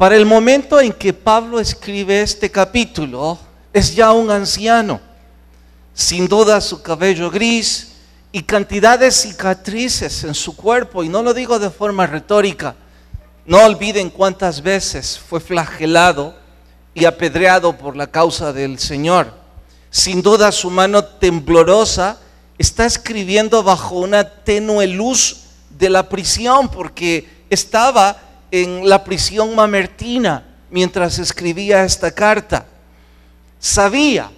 Para el momento en que Pablo escribe este capítulo, es ya un anciano. Sin duda su cabello gris y cantidad de cicatrices en su cuerpo, y no lo digo de forma retórica. No olviden cuántas veces fue flagelado y apedreado por la causa del Señor. Sin duda su mano temblorosa está escribiendo bajo una tenue luz de la prisión, porque estaba en la prisión mamertina mientras escribía esta carta. Sabía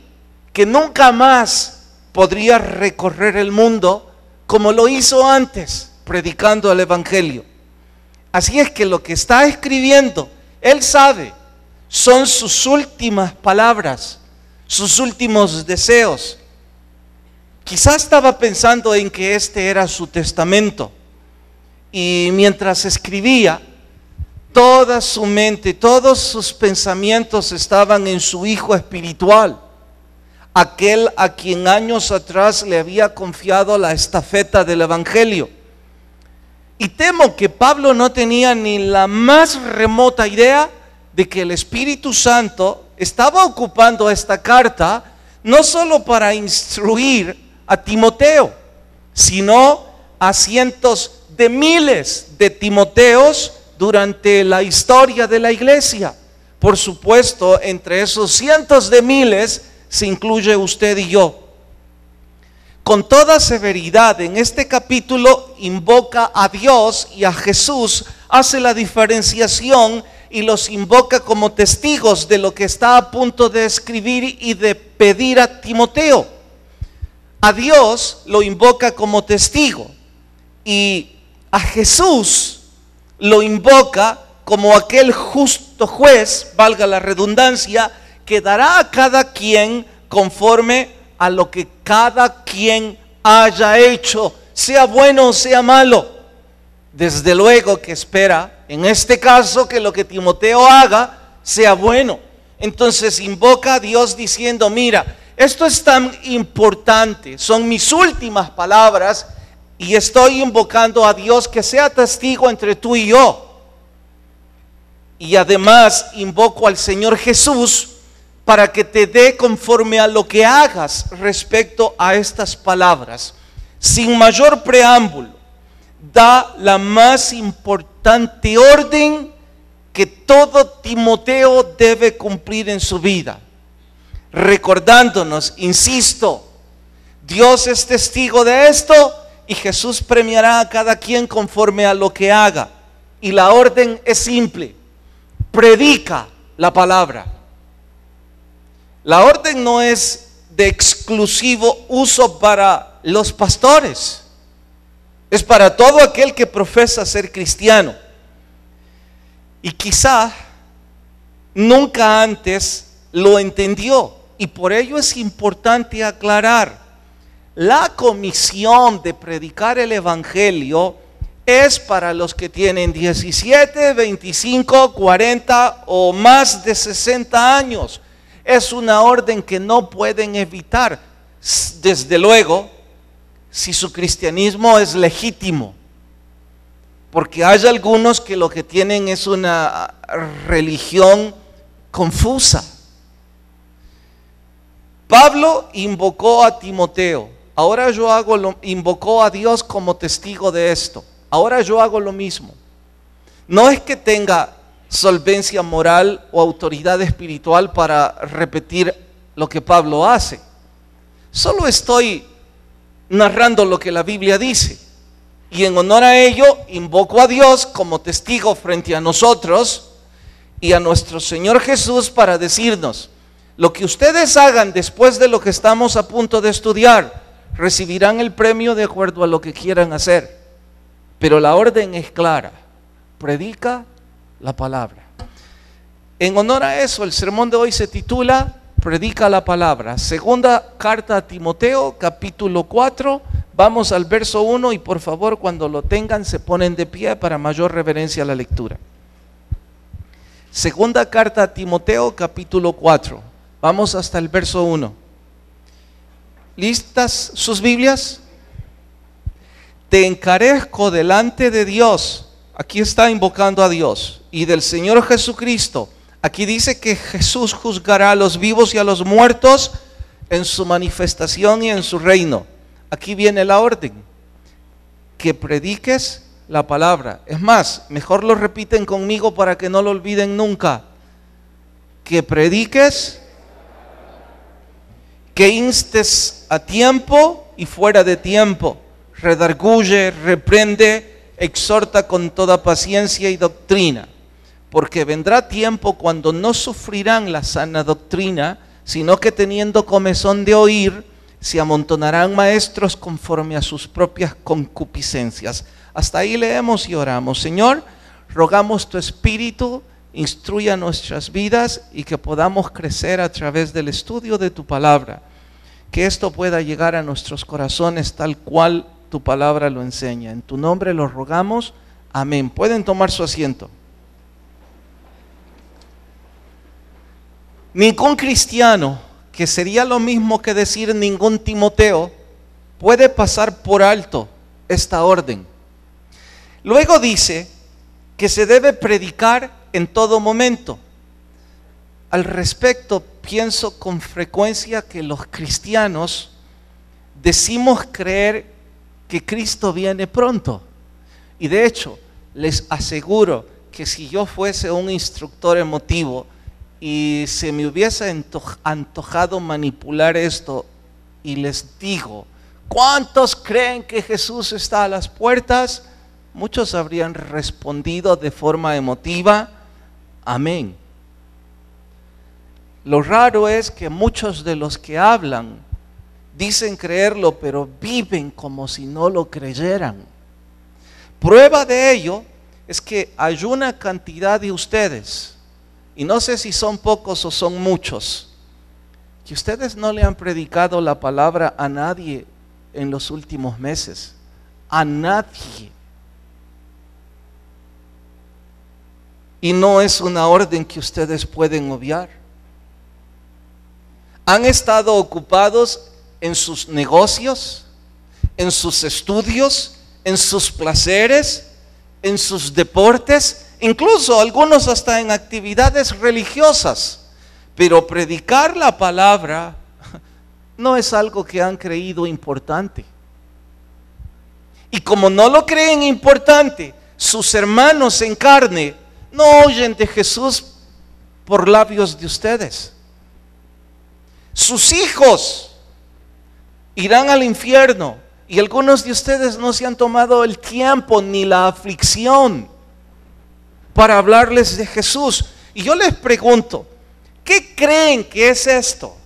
que nunca más podría recorrer el mundo como lo hizo antes, predicando el Evangelio. Así es que lo que está escribiendo, él sabe, son sus últimas palabras, sus últimos deseos. Quizás estaba pensando en que este era su testamento, y mientras escribía, toda su mente, todos sus pensamientos estaban en su hijo espiritual, aquel a quien años atrás le había confiado la estafeta del Evangelio. Y temo que Pablo no tenía ni la más remota idea de que el Espíritu Santo estaba ocupando esta carta no solo para instruir a Timoteo, sino a cientos de miles de Timoteos durante la historia de la iglesia. Por supuesto, entre esos cientos de miles se incluye usted y yo. Con toda severidad, en este capítulo invoca a Dios y a Jesús, hace la diferenciación y los invoca como testigos de lo que está a punto de escribir y de pedir a Timoteo. A Dios lo invoca como testigo y a Jesús lo invoca como aquel justo juez, valga la redundancia, que dará a cada quien conforme a lo que cada quien haya hecho, sea bueno o sea malo. Desde luego que espera, en este caso, que lo que Timoteo haga sea bueno. Entonces invoca a Dios diciendo: mira, esto es tan importante, son mis últimas palabras, y estoy invocando a Dios que sea testigo entre tú y yo. Y además invoco al Señor Jesús para que te dé conforme a lo que hagas respecto a estas palabras. Sin mayor preámbulo, da la más importante orden que todo Timoteo debe cumplir en su vida, recordándonos, insisto, Dios es testigo de esto y Jesús premiará a cada quien conforme a lo que haga. Y la orden es simple: predica la palabra. La orden no es de exclusivo uso para los pastores, es para todo aquel que profesa ser cristiano. Y quizá nunca antes lo entendió, y por ello es importante aclarar: la comisión de predicar el Evangelio es para los que tienen 17, 25, 40 o más de 60 años. Es una orden que no pueden evitar, desde luego, si su cristianismo es legítimo, porque hay algunos que lo que tienen es una religión confusa. Pablo invocó a Timoteo, ahora yo invocó a Dios como testigo de esto, ahora yo hago lo mismo. No es que tenga solvencia moral o autoridad espiritual para repetir lo que Pablo hace, solo estoy narrando lo que la Biblia dice, y en honor a ello invoco a Dios como testigo frente a nosotros y a nuestro Señor Jesús para decirnos: lo que ustedes hagan después de lo que estamos a punto de estudiar, recibirán el premio de acuerdo a lo que quieran hacer, pero la orden es clara: predica la palabra. En honor a eso, el sermón de hoy se titula Predica la palabra. Segunda carta a Timoteo, capítulo 4. Vamos al verso 1 y por favor, cuando lo tengan, se ponen de pie para mayor reverencia a la lectura. Segunda carta a Timoteo, capítulo 4. Vamos hasta el verso 1. ¿Listas sus Biblias? Te encarezco delante de Dios. Aquí está invocando a Dios y del Señor Jesucristo. Aquí dice que Jesús juzgará a los vivos y a los muertos en su manifestación y en su reino. Aquí viene la orden, que prediques la palabra. Es más, mejor lo repiten conmigo para que no lo olviden nunca. Que prediques, que instes a tiempo y fuera de tiempo, redarguye, reprende, exhorta con toda paciencia y doctrina. Porque vendrá tiempo cuando no sufrirán la sana doctrina, sino que teniendo comezón de oír, se amontonarán maestros conforme a sus propias concupiscencias. Hasta ahí leemos y oramos. Señor, rogamos tu Espíritu instruya nuestras vidas y que podamos crecer a través del estudio de tu palabra. Que esto pueda llegar a nuestros corazones tal cual tu palabra lo enseña. En tu nombre lo rogamos. Amén. Pueden tomar su asiento. Ningún cristiano, que sería lo mismo que decir ningún Timoteo, puede pasar por alto esta orden. Luego dice que se debe predicar en todo momento. Al respecto, pienso con frecuencia que los cristianos decimos creer que Cristo viene pronto. Y de hecho, les aseguro que si yo fuese un instructor emotivo y se me hubiese antojado manipular esto y les digo, ¿cuántos creen que Jesús está a las puertas? Muchos habrían respondido de forma emotiva, amén. Lo raro es que muchos de los que hablan dicen creerlo, pero viven como si no lo creyeran. Prueba de ello es que hay una cantidad de ustedes, y no sé si son pocos o son muchos, que ustedes no le han predicado la palabra a nadie en los últimos meses. A nadie. Y no es una orden que ustedes pueden obviar. Han estado ocupados en sus negocios, en sus estudios, en sus placeres, en sus deportes, incluso algunos hasta en actividades religiosas. Pero predicar la palabra no es algo que han creído importante. Y como no lo creen importante, sus hermanos en carne no oyen de Jesús por labios de ustedes. Sus hijos irán al infierno y algunos de ustedes no se han tomado el tiempo ni la aflicción para hablarles de Jesús. Y yo les pregunto, ¿qué creen que es esto?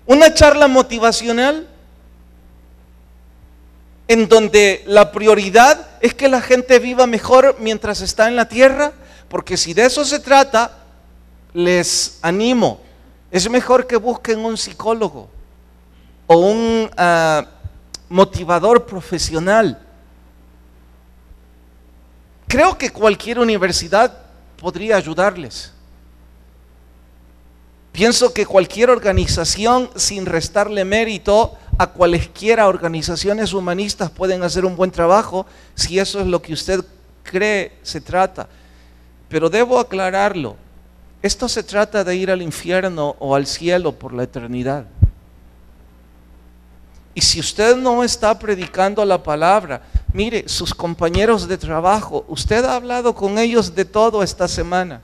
¿Una charla motivacional? En donde la prioridad es que la gente viva mejor mientras está en la tierra. Porque si de eso se trata, les animo, es mejor que busquen un psicólogo o un motivador profesional. Creo que cualquier universidad podría ayudarles. Pienso que cualquier organización, sin restarle mérito a cualesquiera organizaciones humanistas, pueden hacer un buen trabajo si eso es lo que usted cree se trata. Pero debo aclararlo, esto se trata de ir al infierno o al cielo por la eternidad. Y si usted no está predicando la palabra, mire, sus compañeros de trabajo, usted ha hablado con ellos de todo esta semana,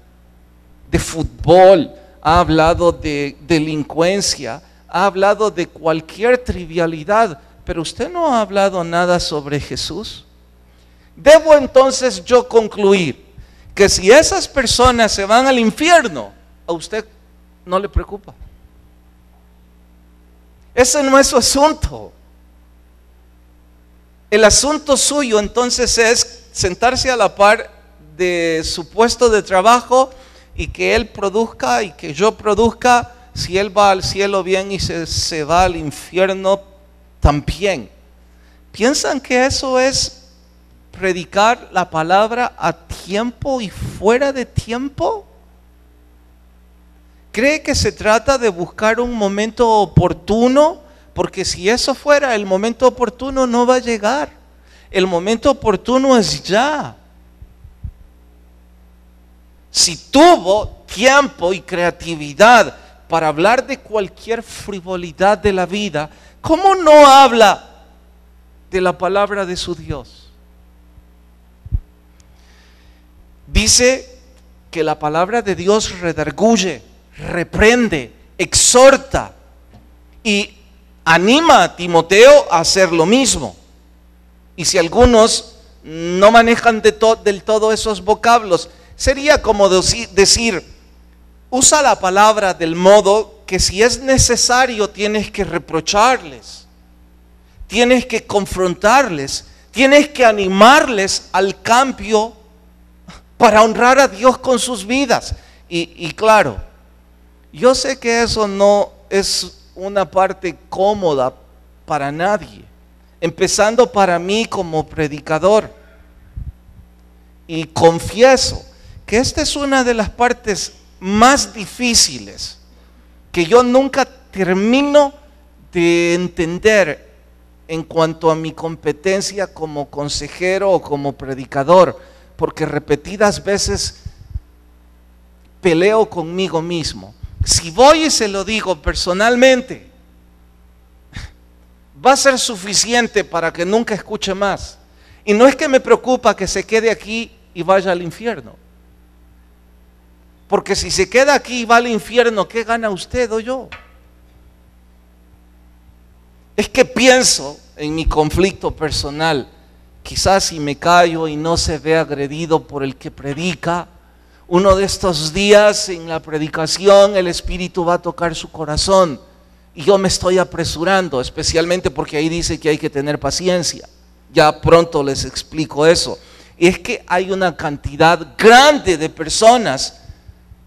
de fútbol, ha hablado de delincuencia, ha hablado de cualquier trivialidad, pero usted no ha hablado nada sobre Jesús. Debo entonces yo concluir que si esas personas se van al infierno, a usted no le preocupa. Ese no es su asunto. El asunto suyo entonces es sentarse a la par de su puesto de trabajo y que él produzca y que yo produzca. Si él va al cielo, bien, y se va al infierno también. ¿Piensan que eso es predicar la palabra a tiempo y fuera de tiempo? ¿Cree que se trata de buscar un momento oportuno? Porque si eso fuera, el momento oportuno no va a llegar. El momento oportuno es ya. si tuvo tiempo y creatividad para hablar de cualquier frivolidad de la vida, ¿cómo no habla de la palabra de su Dios? Dice que la palabra de Dios redarguye, reprende, exhorta y anima a Timoteo a hacer lo mismo. Y si algunos no manejan del todo esos vocablos, sería como decir, usa la palabra del modo que si es necesario tienes que reprocharles, tienes que confrontarles, tienes que animarles al cambio para honrar a Dios con sus vidas. Y claro, yo sé que eso no es una parte cómoda para nadie, empezando para mí como predicador. Y confieso que esta es una de las partes más difíciles que yo nunca termino de entender en cuanto a mi competencia como consejero o como predicador, porque repetidas veces peleo conmigo mismo. Si voy y se lo digo personalmente, va a ser suficiente para que nunca escuche más. Y no es que me preocupa que se quede aquí y vaya al infierno. Porque si se queda aquí y va al infierno, ¿qué gana usted o yo? Es que pienso en mi conflicto personal. Quizás si me callo y no se ve agredido por el que predica, uno de estos días en la predicación el Espíritu va a tocar su corazón. Y yo me estoy apresurando, especialmente porque ahí dice que hay que tener paciencia. Ya pronto les explico eso. Y es que hay una cantidad grande de personas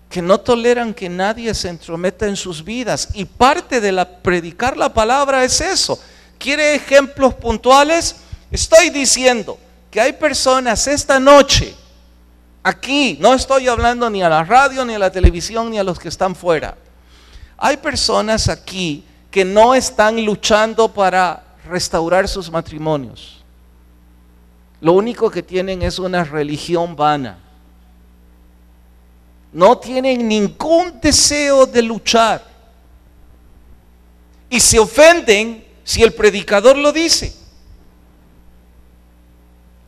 que no toleran que nadie se entrometa en sus vidas. Y parte de predicar la palabra es eso. ¿Quiere ejemplos puntuales? Estoy diciendo que hay personas esta noche, aquí, no estoy hablando ni a la radio, ni a la televisión, ni a los que están fuera. Hay personas aquí que no están luchando para restaurar sus matrimonios. Lo único que tienen es una religión vana. No tienen ningún deseo de luchar. Y se ofenden si el predicador lo dice,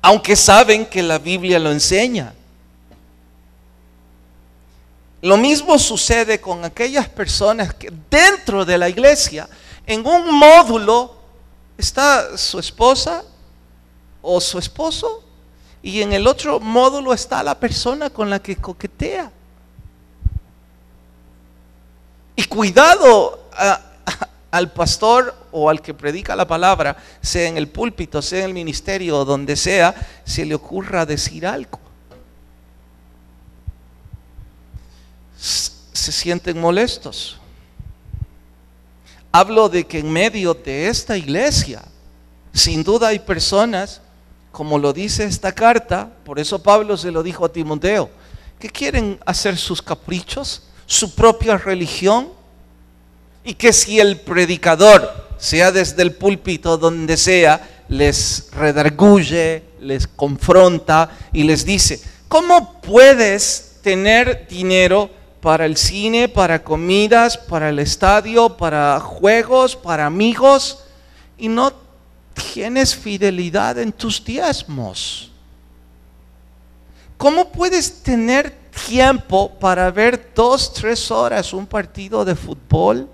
aunque saben que la Biblia lo enseña. Lo mismo sucede con aquellas personas que dentro de la iglesia, en un módulo, está su esposa o su esposo, y en el otro módulo está la persona con la que coquetea. Y cuidado al pastor o al que predica la palabra, sea en el púlpito, sea en el ministerio o donde sea, se le ocurra decir algo. Se sienten molestos. Hablo de que en medio de esta iglesia, sin duda hay personas, como lo dice esta carta, por eso Pablo se lo dijo a Timoteo, que quieren hacer sus caprichos, su propia religión, y que si el predicador, sea desde el púlpito donde sea, les redarguye, les confronta y les dice, ¿cómo puedes tener dinero para el cine, para comidas, para el estadio, para juegos, para amigos, y no tienes fidelidad en tus diezmos? ¿Cómo puedes tener tiempo para ver 2-3 horas un partido de fútbol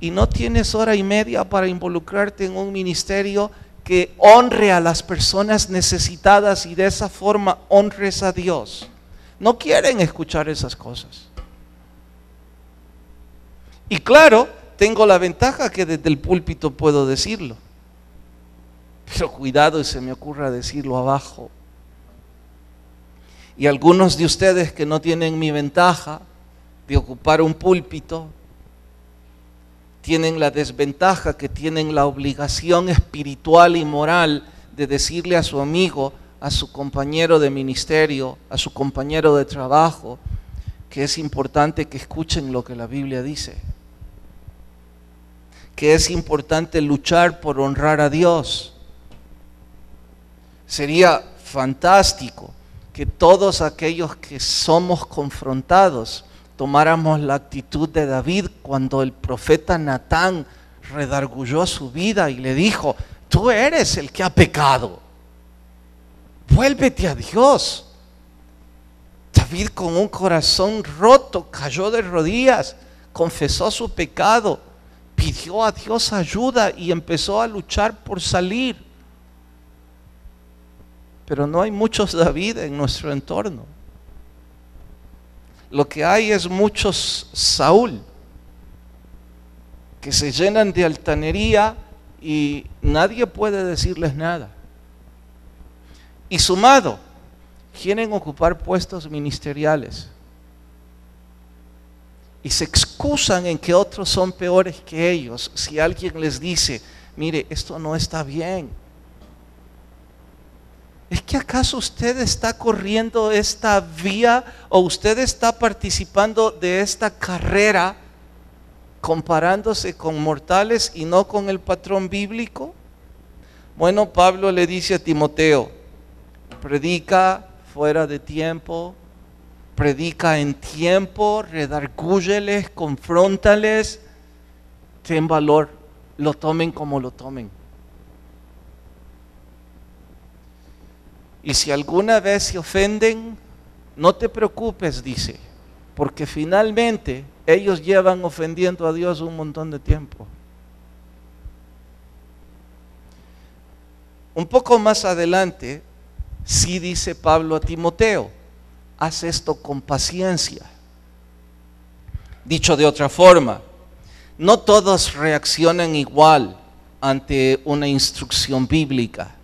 y no tienes hora y media para involucrarte en un ministerio que honre a las personas necesitadas y de esa forma honres a Dios? No quieren escuchar esas cosas. Y claro, tengo la ventaja que desde el púlpito puedo decirlo. Pero cuidado y se me ocurra decirlo abajo. Y algunos de ustedes que no tienen mi ventaja de ocupar un púlpito, tienen la desventaja que tienen la obligación espiritual y moral de decirle a su amigo, a su compañero de ministerio, a su compañero de trabajo, que es importante que escuchen lo que la Biblia dice, que es importante luchar por honrar a Dios. Sería fantástico que todos aquellos que somos confrontados tomáramos la actitud de David cuando el profeta Natán redarguyó su vida y le dijo: tú eres el que ha pecado, vuélvete a Dios. David, con un corazón roto, cayó de rodillas, confesó su pecado, pidió a Dios ayuda y empezó a luchar por salir. Pero no hay muchos David en nuestro entorno. Lo que hay es muchos Saúl, que se llenan de altanería y nadie puede decirles nada. Y sumado, quieren ocupar puestos ministeriales y se excusan en que otros son peores que ellos. Si alguien les dice: mire, esto no está bien, ¿es que acaso usted está corriendo esta vía o usted está participando de esta carrera comparándose con mortales y no con el patrón bíblico? Bueno, Pablo le dice a Timoteo: predica fuera de tiempo, predica en tiempo, redargúyeles, confróntales, ten valor, lo tomen como lo tomen. Y si alguna vez se ofenden, no te preocupes, dice, porque finalmente ellos llevan ofendiendo a Dios un montón de tiempo. Un poco más adelante, sí dice Pablo a Timoteo: haz esto con paciencia. Dicho de otra forma, no todos reaccionan igual ante una instrucción bíblica.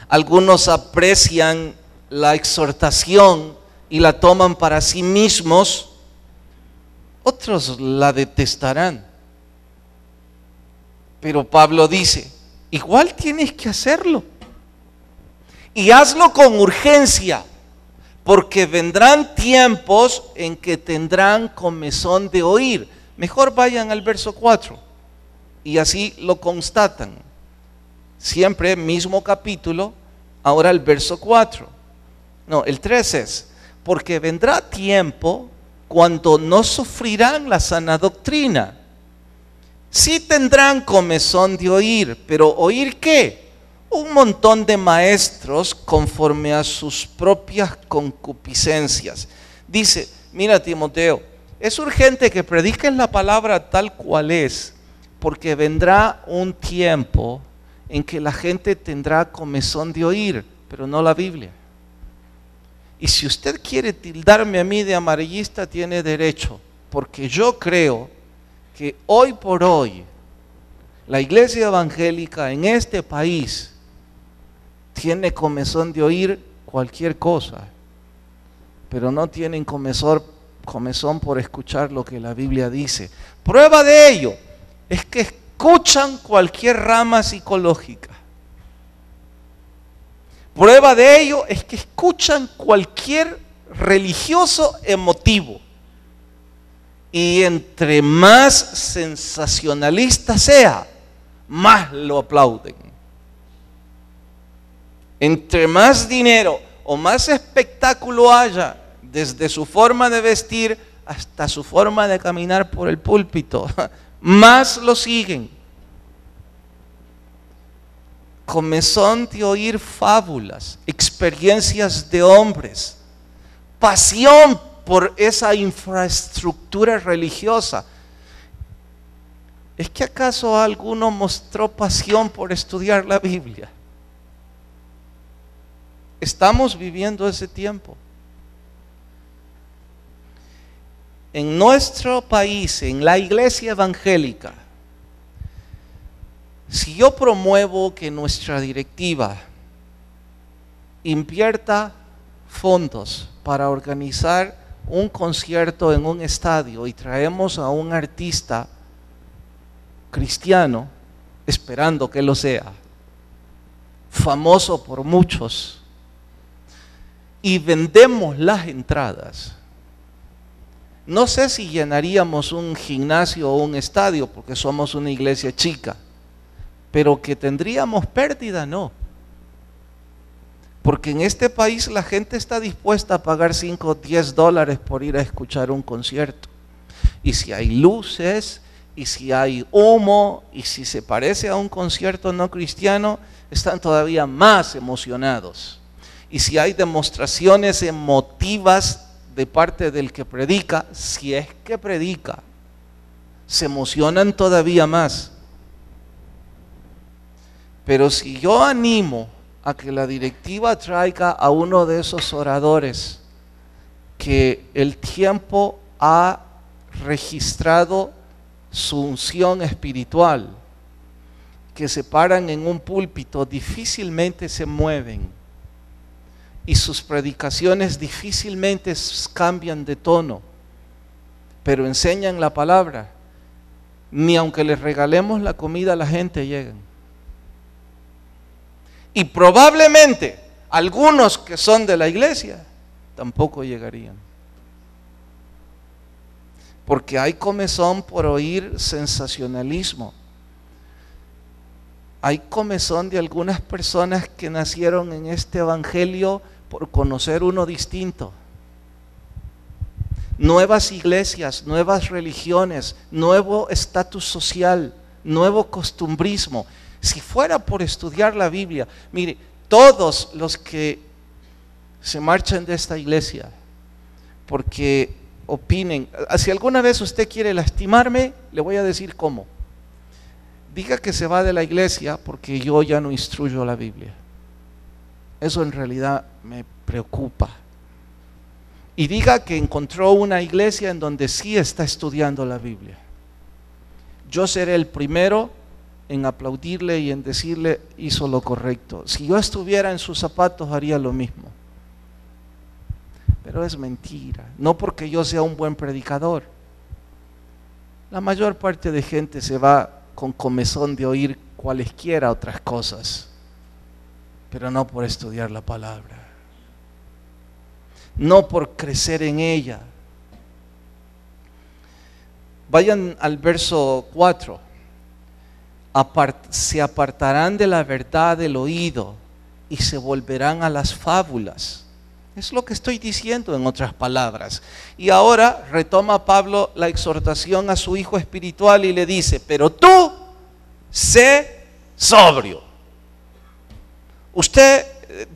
Algunos aprecian la exhortación y la toman para sí mismos, otros la detestarán. Pero Pablo dice: igual tienes que hacerlo. Y hazlo con urgencia, porque vendrán tiempos en que tendrán comezón de oír. Mejor vayan al verso 4 y así lo constatan. Siempre mismo capítulo, ahora el verso 4. No, el 3 es: porque vendrá tiempo cuando no sufrirán la sana doctrina. Sí tendrán comezón de oír, pero ¿oír qué? Un montón de maestros conforme a sus propias concupiscencias. Dice: mira, Timoteo, es urgente que prediques la palabra tal cual es, porque vendrá un tiempo en que la gente tendrá comezón de oír, pero no la Biblia. Y si usted quiere tildarme a mí de amarillista, tiene derecho, porque yo creo que hoy por hoy la iglesia evangélica en este país tiene comezón de oír cualquier cosa, pero no tienen comezón por escuchar lo que la Biblia dice. Prueba de ello es que escuchan cualquier rama psicológica. Prueba de ello es que escuchan cualquier religioso emotivo. Y entre más sensacionalista sea, más lo aplauden. Entre más dinero o más espectáculo haya, desde su forma de vestir hasta su forma de caminar por el púlpito, más lo siguen. Comezón de oír fábulas, experiencias de hombres, pasión por esa infraestructura religiosa. ¿Es que acaso alguno mostró pasión por estudiar la Biblia? Estamos viviendo ese tiempo. En nuestro país, en la iglesia evangélica, si yo promuevo que nuestra directiva invierta fondos para organizar un concierto en un estadio y traemos a un artista cristiano, esperando que lo sea, famoso por muchos, y vendemos las entradas, no sé si llenaríamos un gimnasio o un estadio porque somos una iglesia chica, pero que tendríamos pérdida, no. Porque en este país la gente está dispuesta a pagar 5 o 10 dólares por ir a escuchar un concierto. Y si hay luces, y si hay humo, y si se parece a un concierto no cristiano, están todavía más emocionados. Y si hay demostraciones emotivas de parte del que predica, si es que predica, se emocionan todavía más. Pero si yo animo a que la directiva traiga a uno de esos oradores que el tiempo ha registrado su unción espiritual, que se paran en un púlpito, difícilmente se mueven y sus predicaciones difícilmente cambian de tono, pero enseñan la palabra. Ni aunque les regalemos la comida a la gente llegan. Y probablemente algunos que son de la iglesia tampoco llegarían. Porque hay comezón por oír sensacionalismo. Hay comezón de algunas personas que nacieron en este evangelio por conocer uno distinto. Nuevas iglesias, nuevas religiones, nuevo estatus social, nuevo costumbrismo. Si fuera por estudiar la Biblia, mire, todos los que se marchan de esta iglesia porque opinen, si alguna vez usted quiere lastimarme, le voy a decir cómo. Diga que se va de la iglesia porque yo ya no instruyo la Biblia. Eso en realidad me preocupa. Y diga que encontró una iglesia en donde sí está estudiando la Biblia. Yo seré el primero en aplaudirle y en decirle hizo lo correcto. Si yo estuviera en sus zapatos haría lo mismo. Pero es mentira, no porque yo sea un buen predicador. La mayor parte de gente se va con comezón de oír cualesquiera otras cosas, pero no por estudiar la palabra, no por crecer en ella. Vayan al verso 4. Se apartarán de la verdad del oído y se volverán a las fábulas. Es lo que estoy diciendo en otras palabras. Y ahora retoma Pablo la exhortación a su hijo espiritual y le dice, pero tú sé sobrio. Usted,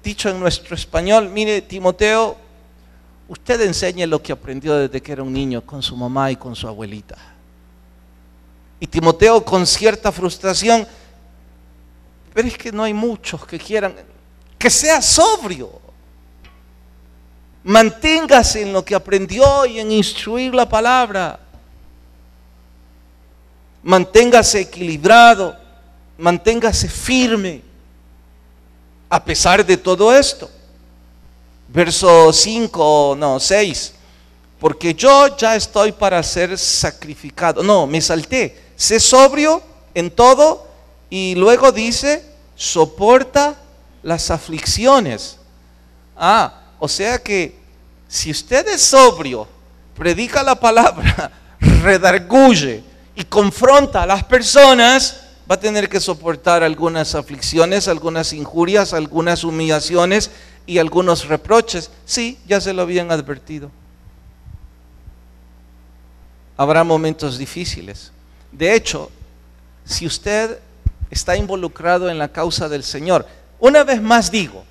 dicho en nuestro español, mire Timoteo, usted enseñe lo que aprendió desde que era un niño con su mamá y con su abuelita. Y Timoteo con cierta frustración, pero es que no hay muchos que quieran, que sea sobrio. Manténgase en lo que aprendió y en instruir la palabra. Manténgase equilibrado, manténgase firme, a pesar de todo esto. Verso 6, porque yo ya estoy para ser sacrificado. No, me salté. Sé sobrio en todo y luego dice, soporta las aflicciones. O sea que si usted es sobrio, predica la palabra, redarguye y confronta a las personas, va a tener que soportar algunas aflicciones, algunas injurias, algunas humillaciones y algunos reproches. Sí, ya se lo habían advertido. Habrá momentos difíciles. De hecho, si usted está involucrado en la causa del Señor, una vez más digo,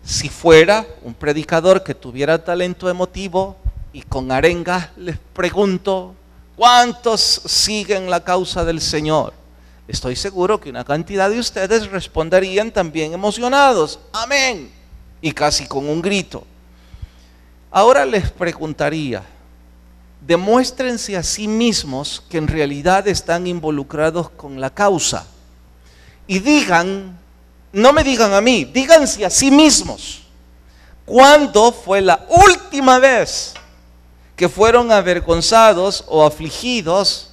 si fuera un predicador que tuviera talento emotivo y con arengas, les pregunto, ¿cuántos siguen la causa del Señor? Estoy seguro que una cantidad de ustedes responderían también emocionados, amén, y casi con un grito. Ahora les preguntaría, demuéstrense a sí mismos que en realidad están involucrados con la causa y digan, no me digan a mí, díganse a sí mismos, ¿cuándo fue la última vez que fueron avergonzados o afligidos,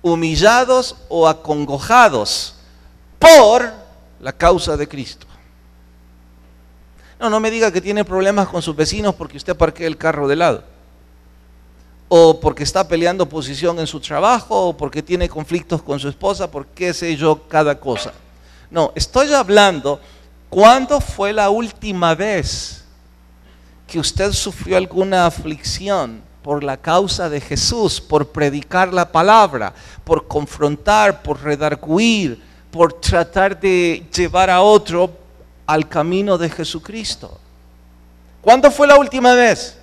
humillados o acongojados por la causa de Cristo? No me diga que tiene problemas con sus vecinos porque usted parquea el carro de lado, o porque está peleando posición en su trabajo, o porque tiene conflictos con su esposa, por qué sé yo, cada cosa. No, estoy hablando ¿Cuándo fue la última vez que usted sufrió alguna aflicción por la causa de Jesús, por predicar la palabra, por confrontar, por redarguir, por tratar de llevar a otro al camino de Jesucristo? ¿Cuándo fue la última vez?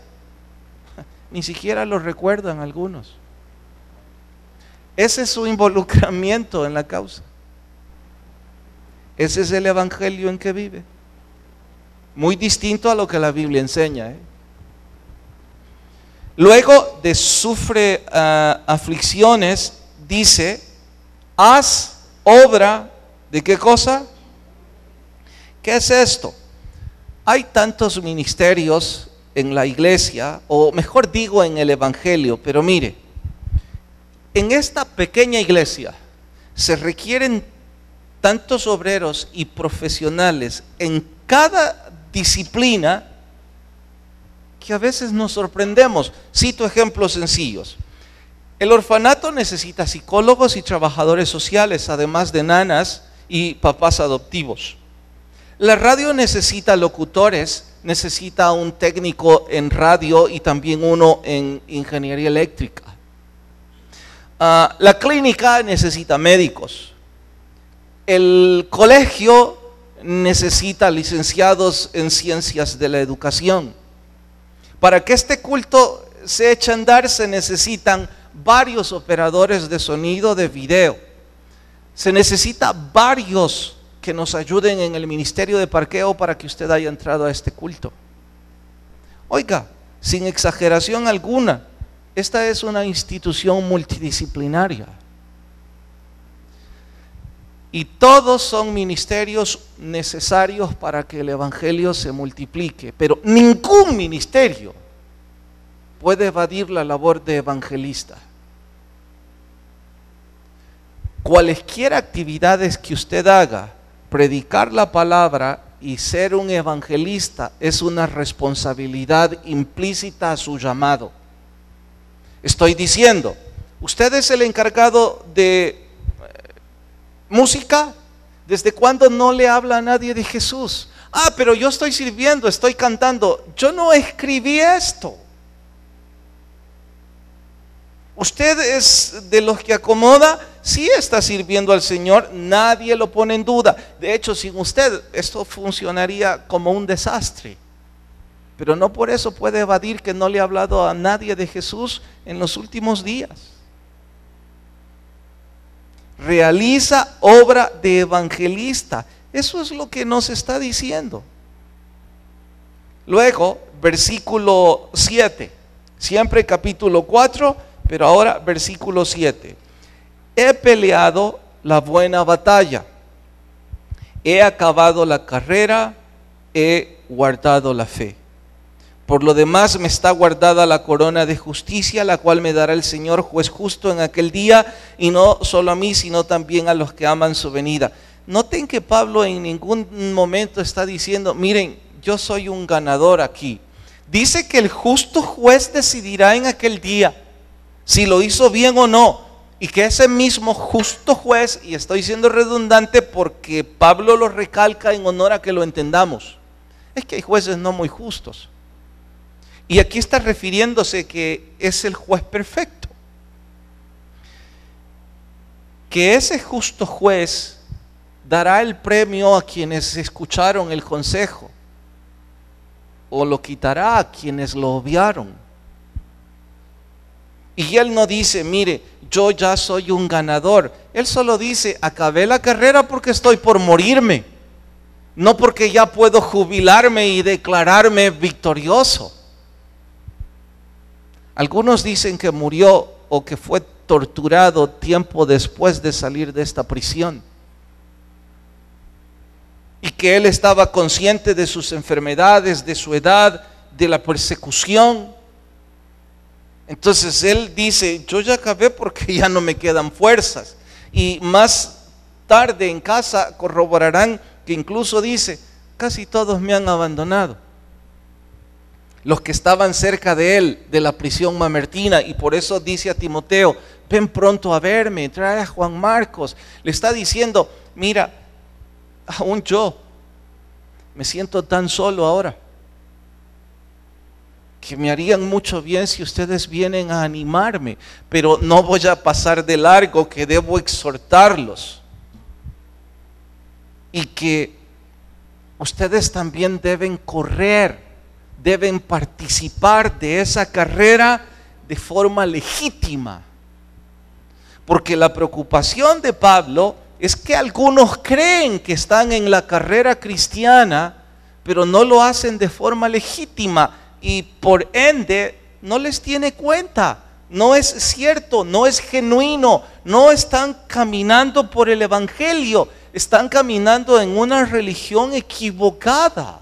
Ni siquiera lo recuerdan algunos. Ese es su involucramiento en la causa. Ese es el evangelio en que vive. Muy distinto a lo que la Biblia enseña. Luego de sufre aflicciones, dice, haz obra de ¿qué cosa? ¿Qué es esto? Hay tantos ministerios en la iglesia, o mejor digo en el evangelio, pero mire, en esta pequeña iglesia se requieren tantos obreros y profesionales en cada disciplina que a veces nos sorprendemos. Cito ejemplos sencillos. El orfanato necesita psicólogos y trabajadores sociales, además de nanas y papás adoptivos. La radio necesita locutores, necesita un técnico en radio y también uno en ingeniería eléctrica. La clínica necesita médicos. El colegio necesita licenciados en ciencias de la educación. Para que este culto se eche a andar se necesitan varios operadores de sonido, de video. Se necesita varios que nos ayuden en el ministerio de parqueo para que usted haya entrado a este culto. Oiga, sin exageración alguna, esta es una institución multidisciplinaria. Y todos son ministerios necesarios para que el evangelio se multiplique, pero ningún ministerio puede evadir la labor de evangelista. Cualesquier actividades que usted haga, predicar la palabra y ser un evangelista es una responsabilidad implícita a su llamado. Estoy diciendo, usted es el encargado de música. ¿Desde cuándo no le habla a nadie de Jesús? Pero yo estoy sirviendo, estoy cantando. Yo no escribí esto. Usted es de los que acomoda, sí está sirviendo al Señor, nadie lo pone en duda. De hecho, sin usted esto funcionaría como un desastre. Pero no por eso puede evadir que no le ha hablado a nadie de Jesús en los últimos días. Realiza obra de evangelista. Eso es lo que nos está diciendo. Luego, versículo 7. Siempre capítulo 4, pero ahora versículo 7. He peleado la buena batalla. He acabado la carrera. He guardado la fe. Por lo demás me está guardada la corona de justicia, la cual me dará el Señor juez justo en aquel día, y no solo a mí, sino también a los que aman su venida. Noten que Pablo en ningún momento está diciendo, miren, yo soy un ganador aquí. Dice que el justo juez decidirá en aquel día si lo hizo bien o no, y que ese mismo justo juez, y estoy siendo redundante porque Pablo lo recalca en honor a que lo entendamos, es que hay jueces no muy justos. Y aquí está refiriéndose que es el juez perfecto. Que ese justo juez dará el premio a quienes escucharon el consejo, o lo quitará a quienes lo obviaron. Y él no dice, mire, yo ya soy un ganador. Él solo dice, acabé la carrera porque estoy por morirme, no porque ya puedo jubilarme y declararme victorioso. Algunos dicen que murió o que fue torturado tiempo después de salir de esta prisión, y que él estaba consciente de sus enfermedades, de su edad, de la persecución. Entonces él dice, yo ya acabé porque ya no me quedan fuerzas. Y más tarde en casa corroborarán que incluso dice, casi todos me han abandonado. Los que estaban cerca de él, de la prisión mamertina, y por eso dice a Timoteo, ven pronto a verme, trae a Juan Marcos. Le está diciendo, mira, aún yo Me siento tan solo ahora que me harían mucho bien si ustedes vienen a animarme, pero no voy a pasar de largo, que debo exhortarlos y que ustedes también deben correr, deben participar de esa carrera de forma legítima, porque la preocupación de Pablo es que algunos creen que están en la carrera cristiana, pero no lo hacen de forma legítima y por ende no les tiene cuenta. No es cierto, no es genuino, no están caminando por el evangelio, están caminando en una religión equivocada.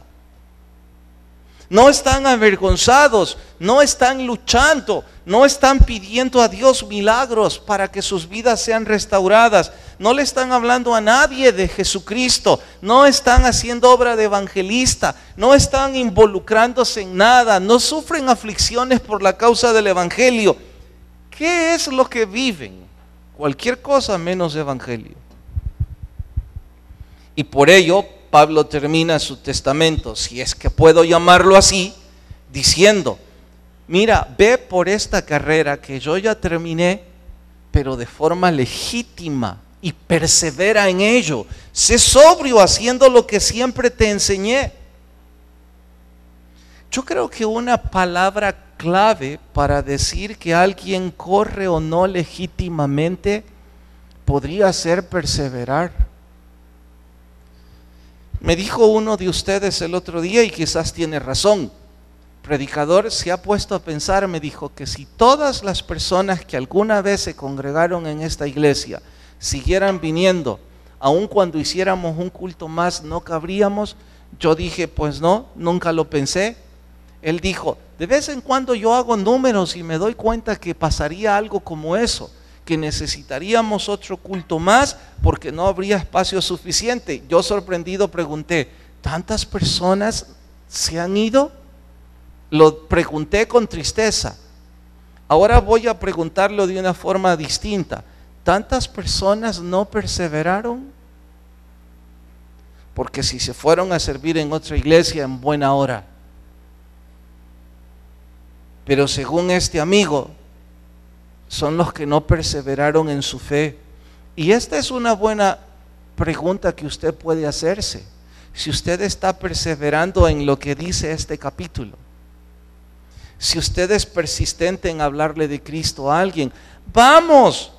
No están avergonzados, no están luchando, no están pidiendo a Dios milagros para que sus vidas sean restauradas. No le están hablando a nadie de Jesucristo, no están haciendo obra de evangelista, no están involucrándose en nada, no sufren aflicciones por la causa del evangelio. ¿Qué es lo que viven? Cualquier cosa menos evangelio. Y por ello Pablo termina su testamento, si es que puedo llamarlo así, diciendo: mira, ve por esta carrera que yo ya terminé, pero de forma legítima, y persevera en ello. Sé sobrio haciendo lo que siempre te enseñé. Yo creo que una palabra clave para decir que alguien corre o no legítimamente podría ser perseverar. Me dijo uno de ustedes el otro día, y quizás tiene razón, predicador, se ha puesto a pensar, me dijo, que si todas las personas que alguna vez se congregaron en esta iglesia siguieran viniendo, aun cuando hiciéramos un culto más, ¿no cabríamos? Yo dije, pues no, nunca lo pensé. Él dijo, de vez en cuando yo hago números y me doy cuenta que pasaría algo como eso, que necesitaríamos otro culto más porque no habría espacio suficiente. Yo sorprendido pregunté, ¿tantas personas se han ido? Lo pregunté con tristeza. Ahora voy a preguntarlo de una forma distinta. ¿Tantas personas no perseveraron? Porque si se fueron a servir en otra iglesia, en buena hora. Pero según este amigo, son los que no perseveraron en su fe. Y esta es una buena pregunta que usted puede hacerse. Si usted está perseverando en lo que dice este capítulo, si usted es persistente en hablarle de Cristo a alguien, vamos,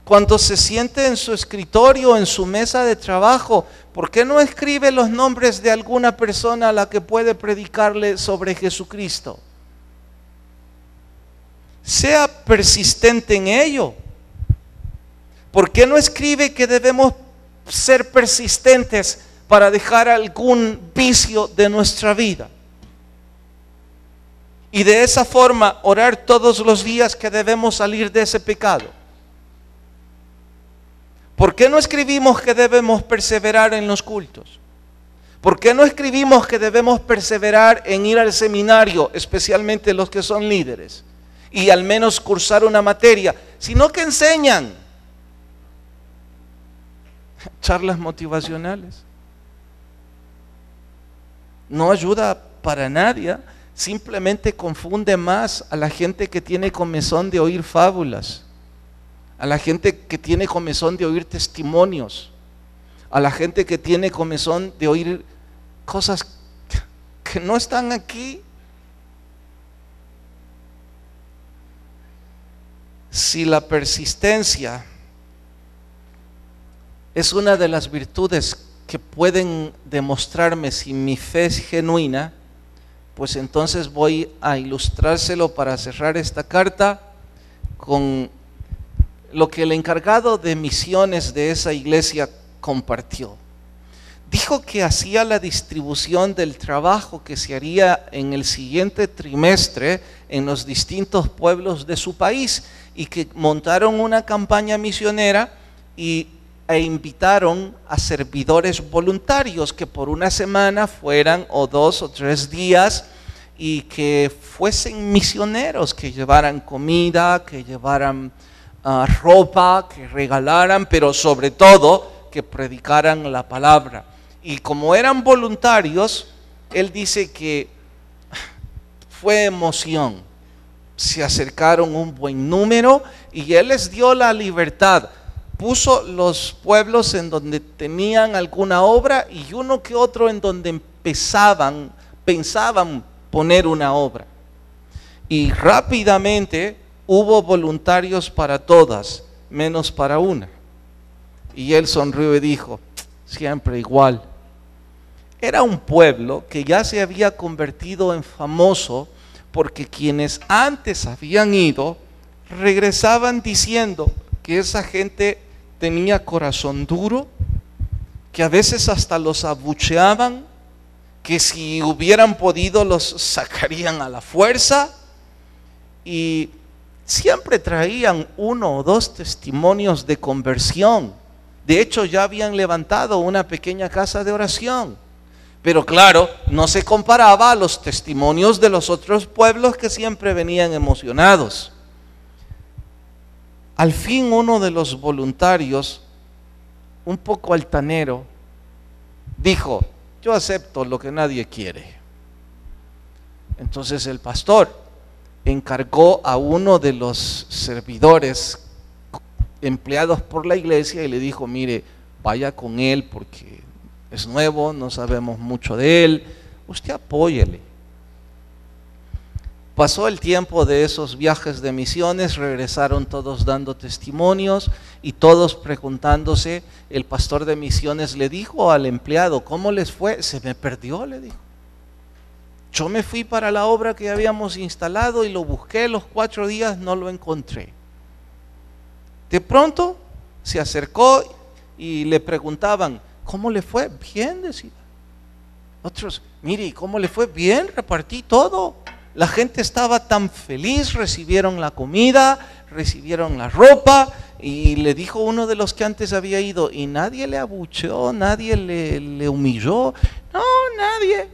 cuando se siente en su escritorio, en su mesa de trabajo, ¿por qué no escribe los nombres de alguna persona a la que puede predicarle sobre Jesucristo? Sea persistente en ello. ¿Por qué no escribe que debemos ser persistentes para dejar algún vicio de nuestra vida? Y de esa forma orar todos los días que debemos salir de ese pecado. ¿Por qué no escribimos que debemos perseverar en los cultos? ¿Por qué no escribimos que debemos perseverar en ir al seminario, especialmente los que son líderes? Y al menos cursar una materia, sino que enseñan charlas motivacionales. No ayuda para nadie, simplemente confunde más a la gente que tiene comezón de oír fábulas, a la gente que tiene comezón de oír testimonios, a la gente que tiene comezón de oír cosas que no están aquí. Si la persistencia es una de las virtudes que pueden demostrarme si mi fe es genuina, pues entonces voy a ilustrárselo para cerrar esta carta con lo que el encargado de misiones de esa iglesia compartió. Dijo que hacía la distribución del trabajo que se haría en el siguiente trimestre en los distintos pueblos de su país, y que montaron una campaña misionera e invitaron a servidores voluntarios que por una semana fueran, o 2 o 3 días, y que fuesen misioneros, que llevaran comida, que llevaran ropa, que regalaran, pero sobre todo que predicaran la palabra. Y como eran voluntarios, él dice que fue emoción. Se acercaron un buen número y él les dio la libertad. Puso los pueblos en donde tenían alguna obra y uno que otro en donde pensaban poner una obra. Y rápidamente hubo voluntarios para todas, menos para una. Y él sonrió y dijo, siempre igual. Era un pueblo que ya se había convertido en famoso porque quienes antes habían ido regresaban diciendo que esa gente tenía corazón duro, que a veces hasta los abucheaban, que si hubieran podido los sacarían a la fuerza, y siempre traían 1 o 2 testimonios de conversión. De hecho, ya habían levantado una pequeña casa de oración. Pero claro, no se comparaba a los testimonios de los otros pueblos que siempre venían emocionados. Al fin uno de los voluntarios, un poco altanero, dijo, yo acepto lo que nadie quiere. Entonces el pastor encargó a uno de los servidores empleados por la iglesia y le dijo, mire, vaya con él porque es nuevo, no sabemos mucho de él, usted apóyele. Pasó el tiempo de esos viajes de misiones, regresaron todos dando testimonios y todos preguntándose. El pastor de misiones le dijo al empleado, ¿cómo les fue? Se me perdió, le dijo. Yo me fui para la obra que habíamos instalado y lo busqué los 4 días, no lo encontré. De pronto se acercó y le preguntaban, ¿cómo le fue? Bien, decía. Otros, mire, ¿cómo le fue? Bien, repartí todo. La gente estaba tan feliz, recibieron la comida, recibieron la ropa, y le dijo uno de los que antes había ido, y nadie le abucheó, nadie le humilló, no, nadie.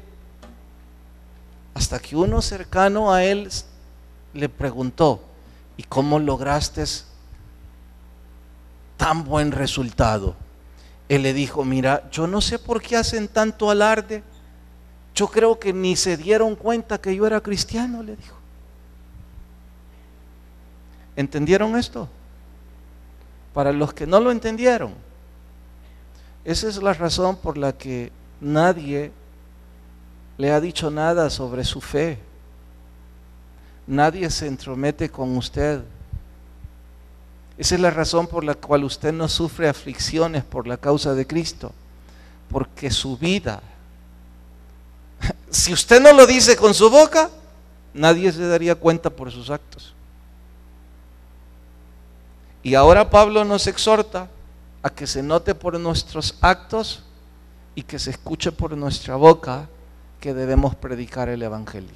Hasta que uno cercano a él le preguntó, ¿y cómo lograste tan buen resultado? Él le dijo, mira, yo no sé por qué hacen tanto alarde. Yo creo que ni se dieron cuenta que yo era cristiano, le dijo. ¿Entendieron esto? Para los que no lo entendieron, esa es la razón por la que nadie le ha dicho nada sobre su fe. Nadie se entromete con usted. Esa es la razón por la cual usted no sufre aflicciones por la causa de Cristo, porque su vida, si usted no lo dice con su boca, nadie se daría cuenta por sus actos. Y ahora Pablo nos exhorta a que se note por nuestros actos y que se escuche por nuestra boca que debemos predicar el evangelio.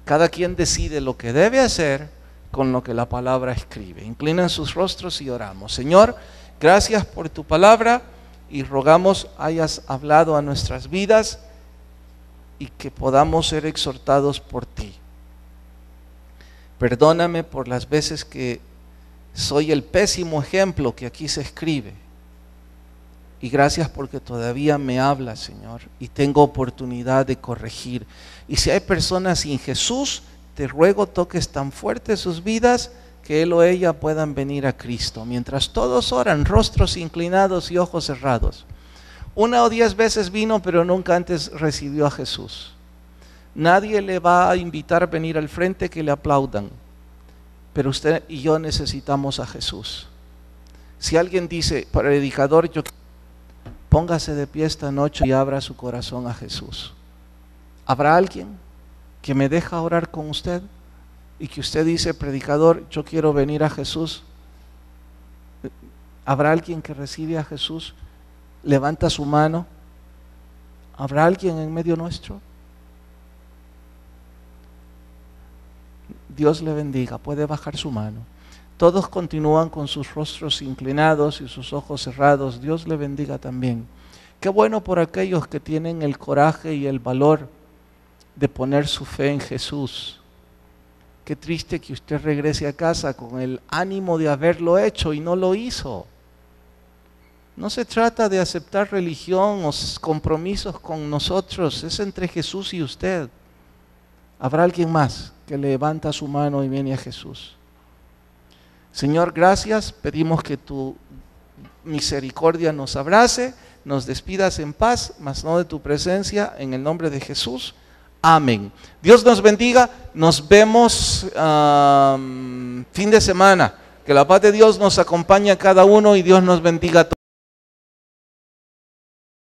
Cada quien decide lo que debe hacer con lo que la palabra escribe. Inclinan sus rostros y oramos. Señor, gracias por tu palabra y rogamos hayas hablado a nuestras vidas y que podamos ser exhortados por ti. Perdóname por las veces que soy el pésimo ejemplo que aquí se escribe. Y gracias porque todavía me hablas, Señor, y tengo oportunidad de corregir. Y si hay personas sin Jesús, te ruego toques tan fuerte sus vidas que él o ella puedan venir a Cristo. Mientras todos oran, rostros inclinados y ojos cerrados. 1 o 10 veces vino, pero nunca antes recibió a Jesús. Nadie le va a invitar a venir al frente que le aplaudan. Pero usted y yo necesitamos a Jesús. Si alguien dice, predicador, póngase de pie esta noche y abra su corazón a Jesús. ¿Habrá alguien que me deja orar con usted? Y que usted dice, predicador, yo quiero venir a Jesús. ¿Habrá alguien que recibe a Jesús? Levanta su mano. ¿Habrá alguien en medio nuestro? Dios le bendiga, puede bajar su mano. Todos continúan con sus rostros inclinados y sus ojos cerrados. Dios le bendiga también. Qué bueno por aquellos que tienen el coraje y el valor de poner su fe en Jesús. Qué triste que usted regrese a casa con el ánimo de haberlo hecho y no lo hizo. No se trata de aceptar religión o compromisos con nosotros, es entre Jesús y usted. Habrá alguien más que levanta su mano y viene a Jesús. Señor, gracias, pedimos que tu misericordia nos abrace, nos despidas en paz, mas no de tu presencia, en el nombre de Jesús. Amén. Dios nos bendiga, nos vemos fin de semana. Que la paz de Dios nos acompañe a cada uno y Dios nos bendiga a todos.